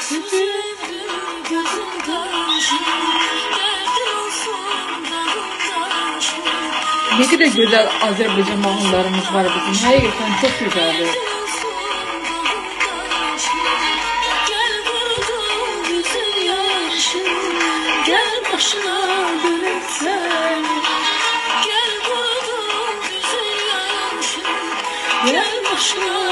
Süzüldü gözümden şiir, derdi olsun dalımdan şiir. Ne kadar güzel Azerbaycan mahnılarımız var bizim. Hakikaten çok güzeldi. Gel başına dönüp sen, gel buldum güzel yaşım, gel başına